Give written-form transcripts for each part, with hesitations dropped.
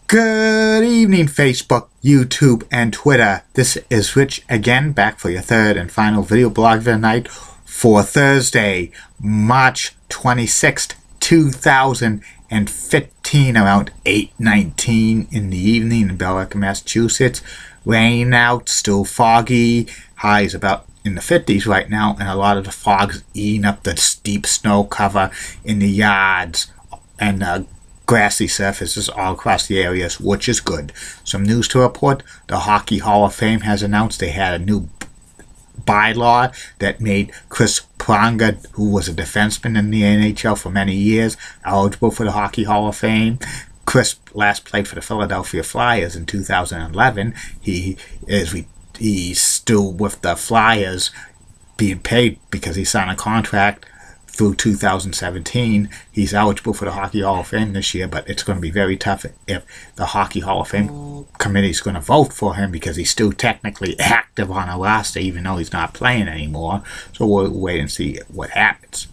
Good evening, Facebook, YouTube, and Twitter. This is Rich again, back for your third and final video blog of the night for Thursday, March 26th, 2015, around 8:19 in the evening in Belleville, Massachusetts. Rain out, still foggy, highs about in the 50s right now, and a lot of the fog's eating up the steep snow cover in the yards and grassy surfaces all across the areas, which is good. Some news to report. The Hockey Hall of Fame has announced they had a new bylaw that made Chris Pronger, who was a defenseman in the NHL for many years, eligible for the Hockey Hall of Fame. Chris last played for the Philadelphia Flyers in 2011. He's still with the Flyers, being paid because he signed a contract through 2017. He's eligible for the Hockey Hall of Fame this year, but it's going to be very tough if the Hockey Hall of Fame committee is going to vote for him because he's still technically active on a roster even though he's not playing anymore. So we'll wait and see what happens.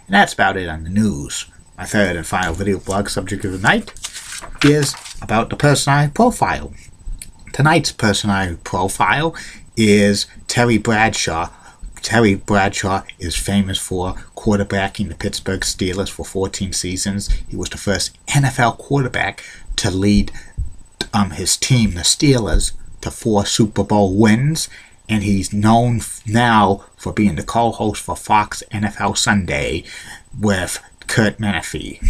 And that's about it on the news. My third and final video blog subject of the night is about the personality profile. Tonight's personality profile is Terry Bradshaw. Terry Bradshaw is famous for quarterbacking the Pittsburgh Steelers for 14 seasons. He was the first NFL quarterback to lead his team, the Steelers, to 4 Super Bowl wins, and he's known now for being the co-host for Fox NFL Sunday with currnet.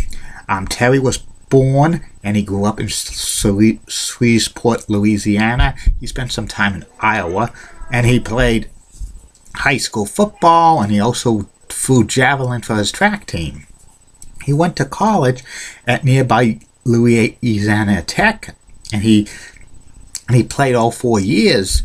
Terry was born and he grew up in Shreveport, Louisiana. He spent some time in Iowa, and he played high school football, and he also threw javelin for his track team. He went to college at nearby Louisiana Tech, and he played all 4 years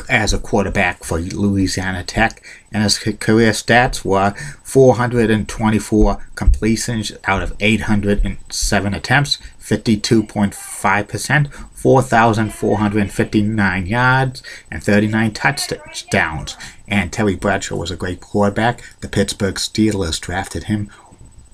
as a quarterback for Louisiana Tech, and his career stats were 424 completions out of 807 attempts, 52.5%, 4,459 yards, and 39 touchdowns. And Terry Bradshaw was a great quarterback. The Pittsburgh Steelers drafted him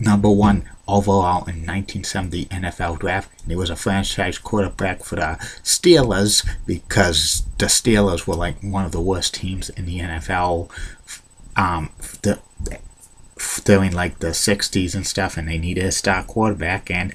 #1 overall in 1970 NFL draft. And he was a franchise quarterback for the Steelers because the Steelers were like one of the worst teams in the NFL during like the 60s and stuff, and they needed a star quarterback, and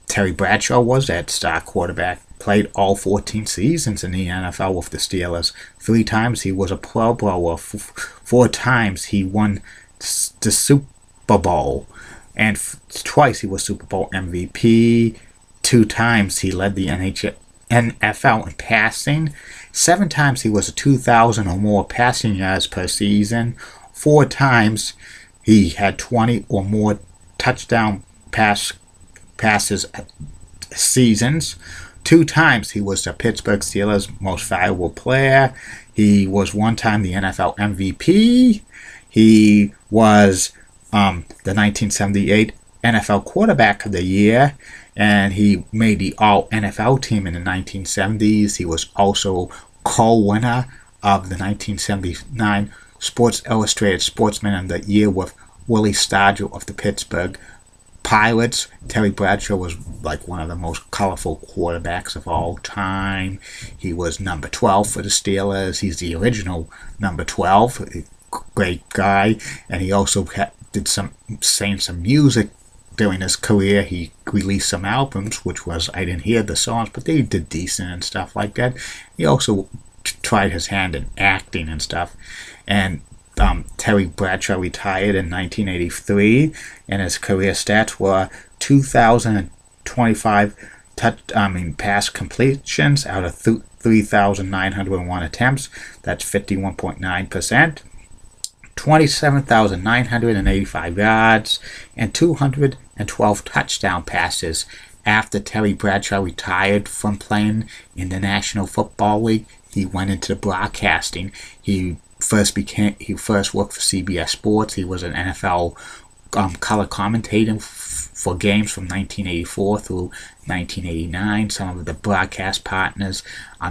Terry Bradshaw was that star quarterback. Played all 14 seasons in the NFL with the Steelers. 3 times he was a Pro Bowler. 4 times he won the Super Bowl. And twice he was Super Bowl MVP. 2 times he led the NFL in passing. 7 times he was a 2,000 or more passing yards per season. 4 times he had 20 or more touchdown passes seasons. 2 times he was the Pittsburgh Steelers' most valuable player. He was 1 time the NFL MVP. He was the 1978 NFL Quarterback of the Year, and he made the All-NFL team in the 1970s. He was also co-winner of the 1979 Sports Illustrated Sportsman of the Year with Willie Stargell of the Pittsburgh Pirates. Terry Bradshaw was like one of the most colorful quarterbacks of all time. He was number 12 for the Steelers. He's the original number 12. Great guy. And he also sang some music during his career. He released some albums, which was, I didn't hear the songs, but they did decent and stuff like that. He also tried his hand in acting and stuff. And Terry Bradshaw retired in 1983, and his career stats were 2,025 pass completions out of 3,901 attempts. That's 51.9%. 27,985 yards and 212 touchdown passes. After Terry Bradshaw retired from playing in the National Football League, he went into broadcasting. He first worked for CBS Sports. He was an NFL color commentator for games from 1984 through 1989. Some of the broadcast partners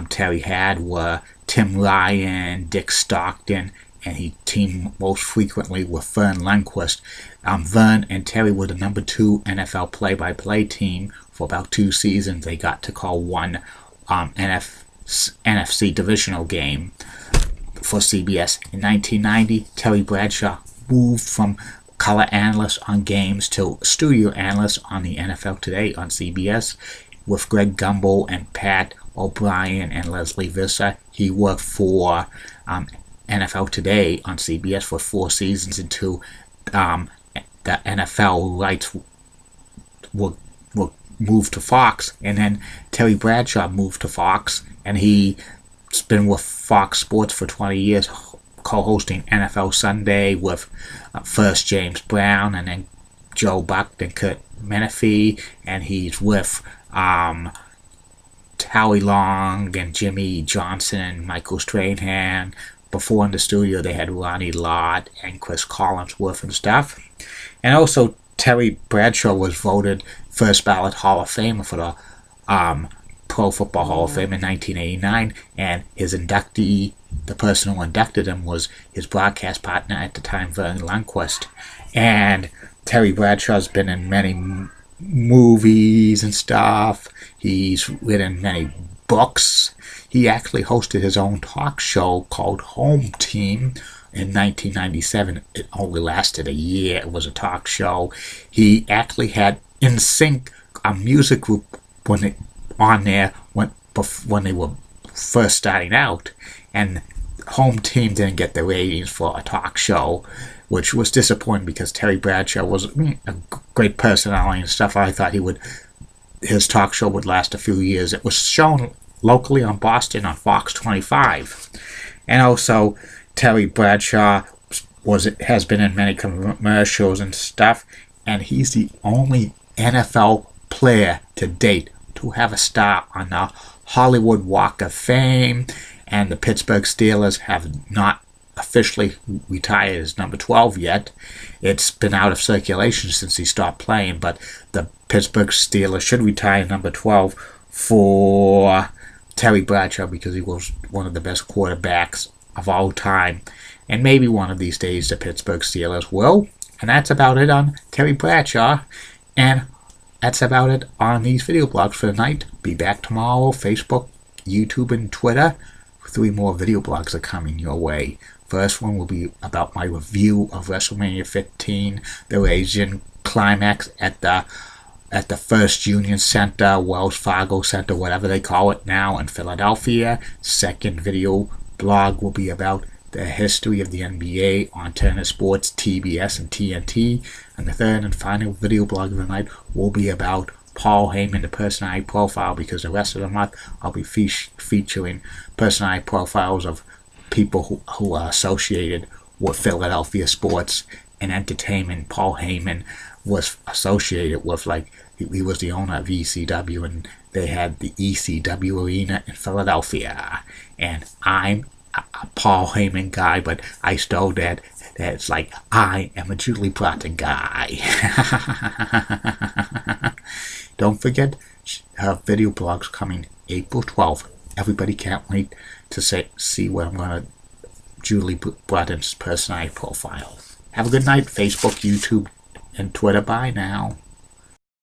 Terry had were Tim Ryan, Dick Stockton, and he teamed most frequently with Vern Lundquist. Vern and Terry were the number 2 NFL play-by-play team for about 2 seasons. They got to call one NFC divisional game for CBS. In 1990, Terry Bradshaw moved from color analyst on games to studio analyst on the NFL Today on CBS with Greg Gumbel and Pat O'Brien and Leslie Visser. He worked for NFL Today on CBS for 4 seasons until the NFL rights were moved to Fox, and then Terry Bradshaw moved to Fox, and he's been with Fox Sports for 20 years, co-hosting NFL Sunday with first James Brown and then Joe Buck and Kurt Menefee, and he's with Howie Long and Jimmy Johnson and Michael Strahan. Before in the studio they had Ronnie Lott and Chris Collinsworth and stuff. And also Terry Bradshaw was voted first ballot Hall of Famer for the Pro Football Hall of Fame in 1989, and his inductee, the person who inducted him, was his broadcast partner at the time, Vern Lundquist. And Terry Bradshaw's been in many movies and stuff. He's written many books. He actually hosted his own talk show called Home Team in 1997. It only lasted a year. It was a talk show. He actually had NSYNC, a music group, when they were first starting out, and Home Team didn't get the ratings for a talk show, which was disappointing because Terry Bradshaw was a great personality and stuff. I thought his talk show would last a few years. It was shown locally on Boston on Fox 25. And also Terry Bradshaw has been in many commercials and stuff, and he's the only NFL player to date to have a star on the Hollywood Walk of Fame, and the Pittsburgh Steelers have not officially retired his number 12 yet. It's been out of circulation since he stopped playing, but the Pittsburgh Steelers should retire number 12 for Terry Bradshaw because he was one of the best quarterbacks of all time, and maybe one of these days the Pittsburgh Steelers will. And that's about it on Terry Bradshaw, and that's about it on these video blogs for tonight. Be back tomorrow. Facebook, YouTube, and Twitter. 3 more video blogs are coming your way. First one will be about my review of WrestleMania 15, the Asian climax at the First Union Center, Wells Fargo Center, whatever they call it now, in Philadelphia. Second video blog will be about the history of the NBA on Turner Sports, TBS, and TNT. And the third and final video blog of the night will be about Paul Heyman, the personality profile, because the rest of the month I'll be featuring personality profiles of people who are associated with Philadelphia sports and entertainment. Paul Heyman was associated with, like, he was the owner of ECW, and they had the ECW arena in Philadelphia. And I'm a Paul Heyman guy, but I stole that. That's like, I am a Julie Broughton guy. Don't forget, her video blog's coming April 12th. Everybody can't wait to see what I'm going to Julie Broughton's personality profile. Have a good night, Facebook, YouTube, and Twitter. Bye now.